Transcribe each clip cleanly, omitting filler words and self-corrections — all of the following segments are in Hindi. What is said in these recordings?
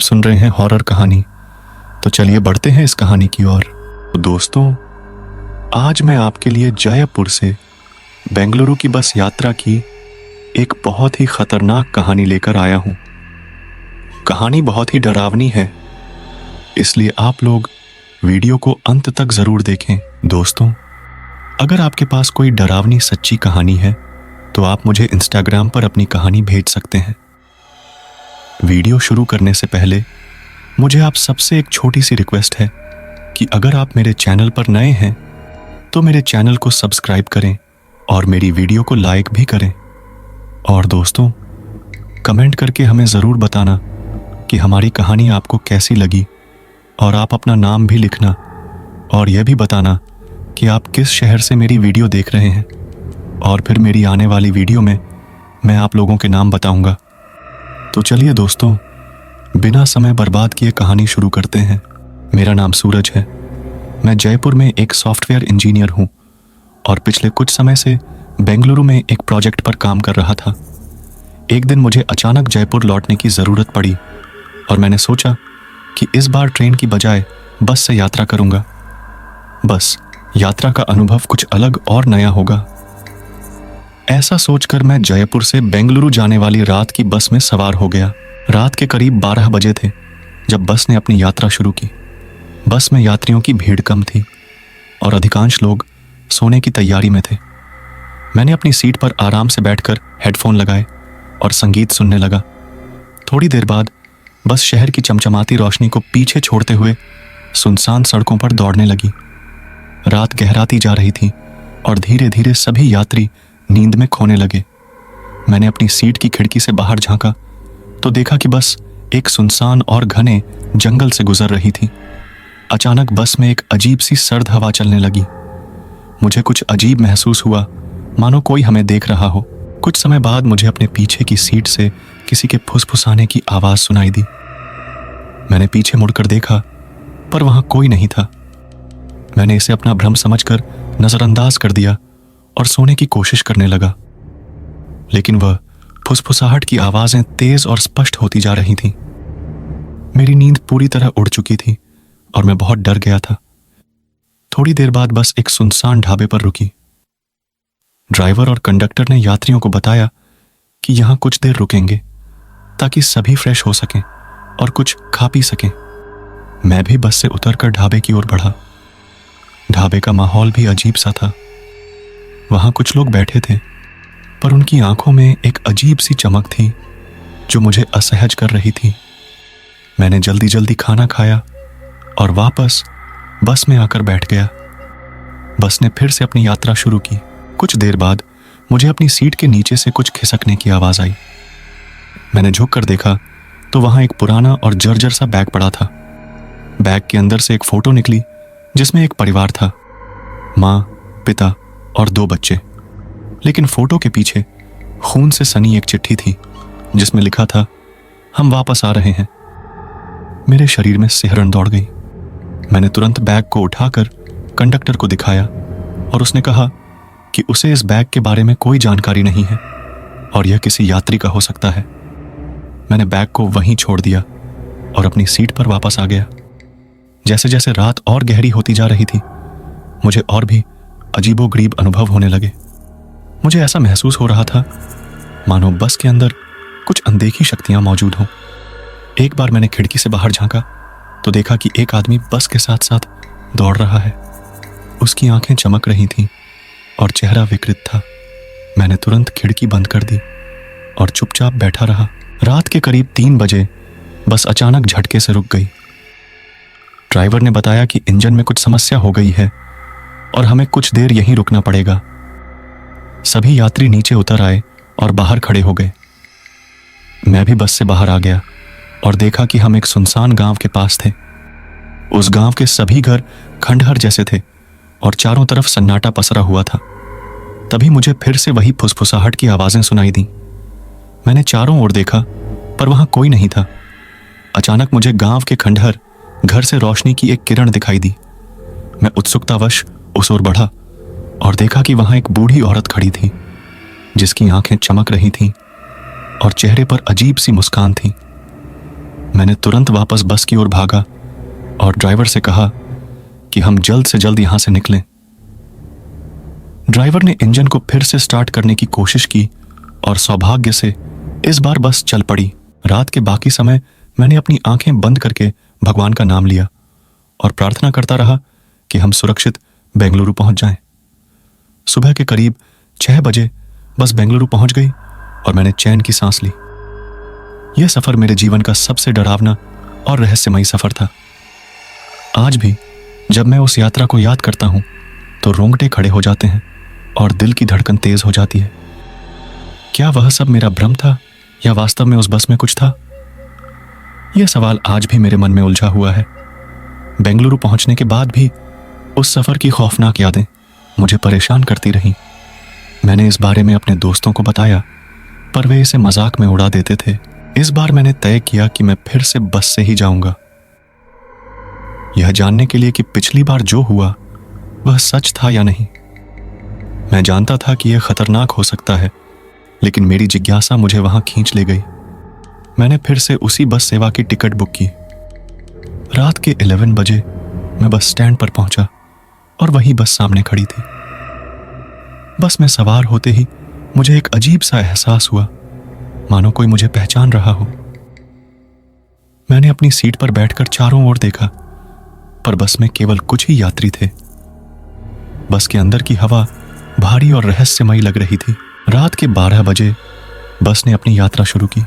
सुन रहे हैं हॉरर कहानी। तो चलिए बढ़ते हैं इस कहानी की ओर। तो दोस्तों, आज मैं आपके लिए जयपुर से बेंगलुरु की बस यात्रा की एक बहुत ही खतरनाक कहानी लेकर आया हूं। कहानी बहुत ही डरावनी है, इसलिए आप लोग वीडियो को अंत तक जरूर देखें। दोस्तों, अगर आपके पास कोई डरावनी सच्ची कहानी है तो आप मुझे इंस्टाग्राम पर अपनी कहानी भेज सकते हैं। वीडियो शुरू करने से पहले मुझे आप सबसे एक छोटी सी रिक्वेस्ट है कि अगर आप मेरे चैनल पर नए हैं तो मेरे चैनल को सब्सक्राइब करें और मेरी वीडियो को लाइक भी करें। और दोस्तों, कमेंट करके हमें ज़रूर बताना कि हमारी कहानी आपको कैसी लगी, और आप अपना नाम भी लिखना और यह भी बताना कि आप किस शहर से मेरी वीडियो देख रहे हैं। और फिर मेरी आने वाली वीडियो में मैं आप लोगों के नाम बताऊंगा। तो चलिए दोस्तों, बिना समय बर्बाद किए कहानी शुरू करते हैं। मेरा नाम सूरज है। मैं जयपुर में एक सॉफ्टवेयर इंजीनियर हूँ और पिछले कुछ समय से बेंगलुरु में एक प्रोजेक्ट पर काम कर रहा था। एक दिन मुझे अचानक जयपुर लौटने की ज़रूरत पड़ी और मैंने सोचा कि इस बार ट्रेन की बजाय बस से यात्रा करूँगा। बस यात्रा का अनुभव कुछ अलग और नया होगा। ऐसा सोचकर मैं जयपुर से बेंगलुरु जाने वाली रात की बस में सवार हो गया। रात के करीब 12 बजे थे जब बस ने अपनी यात्रा शुरू की। बस में यात्रियों की भीड़ कम थी और अधिकांश लोग सोने की तैयारी में थे। मैंने अपनी सीट पर आराम से बैठकर हेडफोन लगाए और संगीत सुनने लगा। थोड़ी देर बाद बस शहर की चमचमाती रोशनी को पीछे छोड़ते हुए सुनसान सड़कों पर दौड़ने लगी। रात गहराती जा रही थी और धीरे धीरे सभी यात्री नींद में खोने लगे। मैंने अपनी सीट की खिड़की से बाहर झांका तो देखा कि बस एक सुनसान और घने जंगल से गुजर रही थी। अचानक बस में एक अजीब सी सर्द हवा चलने लगी। मुझे कुछ अजीब महसूस हुआ, मानो कोई हमें देख रहा हो। कुछ समय बाद मुझे अपने पीछे की सीट से किसी के फुसफुसाने की आवाज सुनाई दी। मैंने पीछे मुड़कर देखा, पर वहां कोई नहीं था। मैंने इसे अपना भ्रम समझकर नजरअंदाज कर दिया और सोने की कोशिश करने लगा, लेकिन वह फुसफुसाहट की आवाजें तेज और स्पष्ट होती जा रही थीं। मेरी नींद पूरी तरह उड़ चुकी थी और मैं बहुत डर गया था। थोड़ी देर बाद बस एक सुनसान ढाबे पर रुकी। ड्राइवर और कंडक्टर ने यात्रियों को बताया कि यहां कुछ देर रुकेंगे ताकि सभी फ्रेश हो सकें और कुछ खा पी सकें। मैं भी बस से उतरकर ढाबे की ओर बढ़ा। ढाबे का माहौल भी अजीब सा था। वहां कुछ लोग बैठे थे, पर उनकी आंखों में एक अजीब सी चमक थी जो मुझे असहज कर रही थी। मैंने जल्दी जल्दी खाना खाया और वापस बस में आकर बैठ गया। बस ने फिर से अपनी यात्रा शुरू की। कुछ देर बाद मुझे अपनी सीट के नीचे से कुछ खिसकने की आवाज आई। मैंने झुककर देखा तो वहां एक पुराना और जर्जर सा बैग पड़ा था। बैग के अंदर से एक फोटो निकली जिसमें एक परिवार था, माँ, पिता और 2 बच्चे। लेकिन फोटो के पीछे खून से सनी एक चिट्ठी थी जिसमें लिखा था, हम वापस आ रहे हैं। मेरे शरीर में सिहरन दौड़ गई। मैंने तुरंत बैग को उठाकर कंडक्टर को दिखाया और उसने कहा कि उसे इस बैग के बारे में कोई जानकारी नहीं है और यह किसी यात्री का हो सकता है। मैंने बैग को वहीं छोड़ दिया और अपनी सीट पर वापस आ गया। जैसे जैसे रात और गहरी होती जा रही थी, मुझे और भी अजीबोगरीब अनुभव होने लगे। मुझे ऐसा महसूस हो रहा था मानो बस के अंदर कुछ अनदेखी शक्तियां मौजूद हों। एक बार मैंने खिड़की से बाहर झांका तो देखा कि एक आदमी बस के साथ साथ दौड़ रहा है। उसकी आंखें चमक रही थीं और चेहरा विकृत था। मैंने तुरंत खिड़की बंद कर दी और चुपचाप बैठा रहा। रात के करीब 3 बजे बस अचानक झटके से रुक गई। ड्राइवर ने बताया कि इंजन में कुछ समस्या हो गई है और हमें कुछ देर यहीं रुकना पड़ेगा। सभी यात्री नीचे उतर आए और बाहर खड़े हो गए। मैं भी बस से बाहर आ गया और देखा कि हम एक सुनसान गांव के पास थे। उस गांव के सभी घर खंडहर जैसे थे और चारों तरफ सन्नाटा पसरा हुआ था। तभी मुझे फिर से वही फुसफुसाहट की आवाजें सुनाई दी। मैंने चारों ओर देखा, पर वहां कोई नहीं था। अचानक मुझे गांव के खंडहर घर से रोशनी की एक किरण दिखाई दी। मैं उत्सुकतावश उस ओर बढ़ा और देखा कि वहां एक बूढ़ी औरत खड़ी थी जिसकी आंखें चमक रही थीं और चेहरे पर अजीब सी मुस्कान थी। मैंने तुरंत वापस बस की ओर भागा और ड्राइवर से कहा कि हम जल्द से जल्द यहां से निकलें। ड्राइवर ने इंजन को फिर से स्टार्ट करने की कोशिश की और सौभाग्य से इस बार बस चल पड़ी। रात के बाकी समय मैंने अपनी आंखें बंद करके भगवान का नाम लिया और प्रार्थना करता रहा कि हम सुरक्षित बेंगलुरु पहुंच जाएं। सुबह के करीब 6 बजे बस बेंगलुरु पहुंच गई और मैंने चैन की सांस ली। यह सफर मेरे जीवन का सबसे डरावना और रहस्यमयी सफर था। आज भी जब मैं उस यात्रा को याद करता हूं तो रोंगटे खड़े हो जाते हैं और दिल की धड़कन तेज हो जाती है। क्या वह सब मेरा भ्रम था या वास्तव में उस बस में कुछ था? यह सवाल आज भी मेरे मन में उलझा हुआ है। बेंगलुरु पहुंचने के बाद भी उस सफर की खौफनाक यादें मुझे परेशान करती रहीं। मैंने इस बारे में अपने दोस्तों को बताया, पर वे इसे मजाक में उड़ा देते थे। इस बार मैंने तय किया कि मैं फिर से बस से ही जाऊंगा, यह जानने के लिए कि पिछली बार जो हुआ वह सच था या नहीं। मैं जानता था कि यह खतरनाक हो सकता है, लेकिन मेरी जिज्ञासा मुझे वहां खींच ले गई। मैंने फिर से उसी बस सेवा की टिकट बुक की। रात के 11 बजे मैं बस स्टैंड पर पहुंचा और वही बस सामने खड़ी थी। बस में सवार होते ही मुझे एक अजीब सा एहसास हुआ, मानो कोई मुझे पहचान रहा हो। मैंने अपनी सीट पर बैठकर चारों ओर देखा, पर बस में केवल कुछ ही यात्री थे। बस के अंदर की हवा भारी और रहस्यमयी लग रही थी। रात के 12 बजे बस ने अपनी यात्रा शुरू की।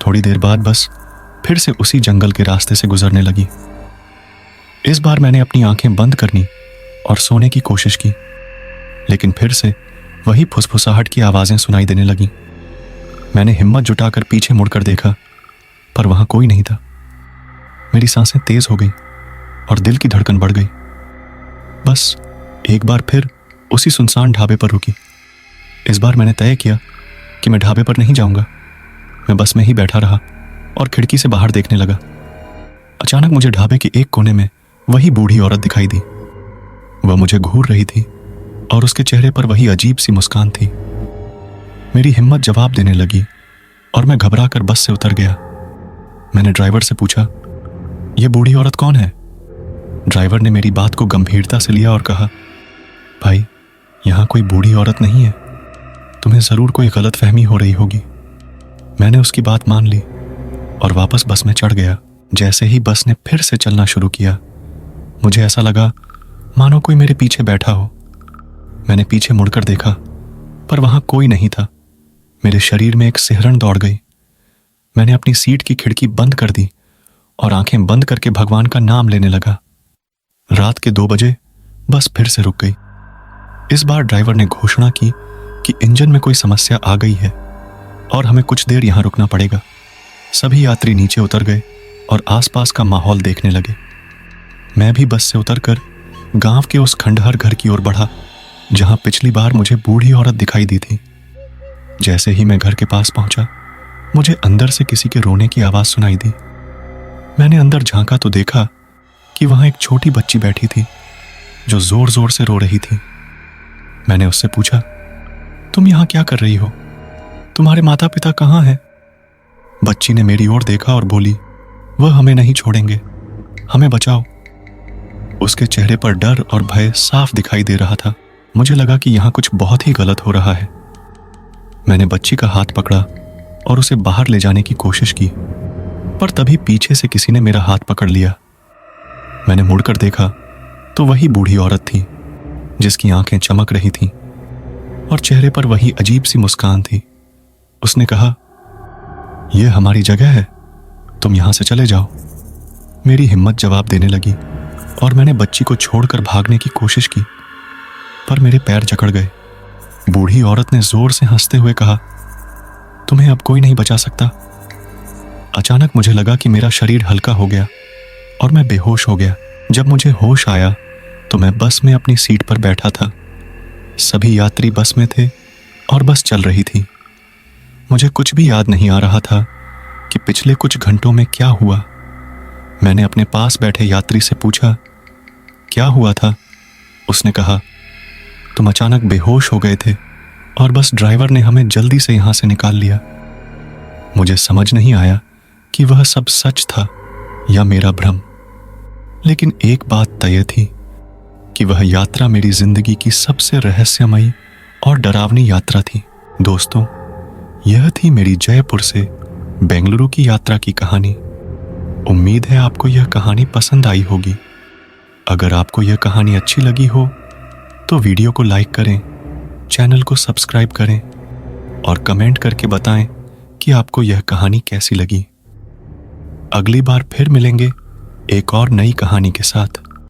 थोड़ी देर बाद बस फिर से उसी जंगल के रास्ते से गुजरने लगी। इस बार मैंने अपनी आंखें बंद करनी और सोने की कोशिश की, लेकिन फिर से वही फुसफुसाहट की आवाजें सुनाई देने लगीं। मैंने हिम्मत जुटाकर पीछे मुड़कर देखा, पर वहां कोई नहीं था। मेरी सांसें तेज हो गई और दिल की धड़कन बढ़ गई। बस एक बार फिर उसी सुनसान ढाबे पर रुकी। इस बार मैंने तय किया कि मैं ढाबे पर नहीं जाऊंगा। मैं बस में ही बैठा रहा और खिड़की से बाहर देखने लगा। अचानक मुझे ढाबे के एक कोने में वही बूढ़ी औरत दिखाई दी। वह मुझे घूर रही थी और उसके चेहरे पर वही अजीब सी मुस्कान थी। मेरी हिम्मत जवाब देने लगी और मैं घबरा कर बस से उतर गया। मैंने ड्राइवर से पूछा, यह बूढ़ी औरत कौन है? ड्राइवर ने मेरी बात को गंभीरता से लिया और कहा, भाई, यहां कोई बूढ़ी औरत नहीं है, तुम्हें जरूर कोई गलतफहमी हो रही होगी। मैंने उसकी बात मान ली और वापस बस में चढ़ गया। जैसे ही बस ने फिर से चलना शुरू किया, मुझे ऐसा लगा मानो कोई मेरे पीछे बैठा हो। मैंने पीछे मुड़कर देखा, पर वहां कोई नहीं था। मेरे शरीर में एक सिहरन दौड़ गई। मैंने अपनी सीट की खिड़की बंद कर दी और आंखें बंद करके भगवान का नाम लेने लगा। रात के 2 बजे बस फिर से रुक गई। इस बार ड्राइवर ने घोषणा की कि इंजन में कोई समस्या आ गई है और हमें कुछ देर यहां रुकना पड़ेगा। सभी यात्री नीचे उतर गए और आसपास का माहौल देखने लगे। मैं भी बस से उतरकर गांव के उस खंडहर घर की ओर बढ़ा जहां पिछली बार मुझे बूढ़ी औरत दिखाई दी थी। जैसे ही मैं घर के पास पहुंचा, मुझे अंदर से किसी के रोने की आवाज सुनाई दी। मैंने अंदर झांका तो देखा कि वहां एक छोटी बच्ची बैठी थी जो जोर जोर से रो रही थी। मैंने उससे पूछा, तुम यहां क्या कर रही हो? तुम्हारे माता पिता कहां हैं? बच्ची ने मेरी ओर देखा और बोली, वह हमें नहीं छोड़ेंगे, हमें बचाओ। उसके चेहरे पर डर और भय साफ दिखाई दे रहा था। मुझे लगा कि यहां कुछ बहुत ही गलत हो रहा है। मैंने बच्ची का हाथ पकड़ा और उसे बाहर ले जाने की कोशिश की, पर तभी पीछे से किसी ने मेरा हाथ पकड़ लिया। मैंने मुड़कर देखा तो वही बूढ़ी औरत थी जिसकी आंखें चमक रही थीं और चेहरे पर वही अजीब सी मुस्कान थी। उसने कहा, यह हमारी जगह है, तुम यहां से चले जाओ। मेरी हिम्मत जवाब देने लगी और मैंने बच्ची को छोड़कर भागने की कोशिश की, पर मेरे पैर जकड़ गए। बूढ़ी औरत ने जोर से हंसते हुए कहा, तुम्हें अब कोई नहीं बचा सकता। अचानक मुझे लगा कि मेरा शरीर हल्का हो गया और मैं बेहोश हो गया। जब मुझे होश आया तो मैं बस में अपनी सीट पर बैठा था। सभी यात्री बस में थे और बस चल रही थी। मुझे कुछ भी याद नहीं आ रहा था कि पिछले कुछ घंटों में क्या हुआ। मैंने अपने पास बैठे यात्री से पूछा, क्या हुआ था? उसने कहा, तुम अचानक बेहोश हो गए थे और बस ड्राइवर ने हमें जल्दी से यहां से निकाल लिया। मुझे समझ नहीं आया कि वह सब सच था या मेरा भ्रम, लेकिन एक बात तय थी कि वह यात्रा मेरी जिंदगी की सबसे रहस्यमयी और डरावनी यात्रा थी। दोस्तों, यह थी मेरी जयपुर से बेंगलुरु की यात्रा की कहानी। उम्मीद है आपको यह कहानी पसंद आई होगी। अगर आपको यह कहानी अच्छी लगी हो तो वीडियो को लाइक करें, चैनल को सब्सक्राइब करें और कमेंट करके बताएं कि आपको यह कहानी कैसी लगी। अगली बार फिर मिलेंगे एक और नई कहानी के साथ।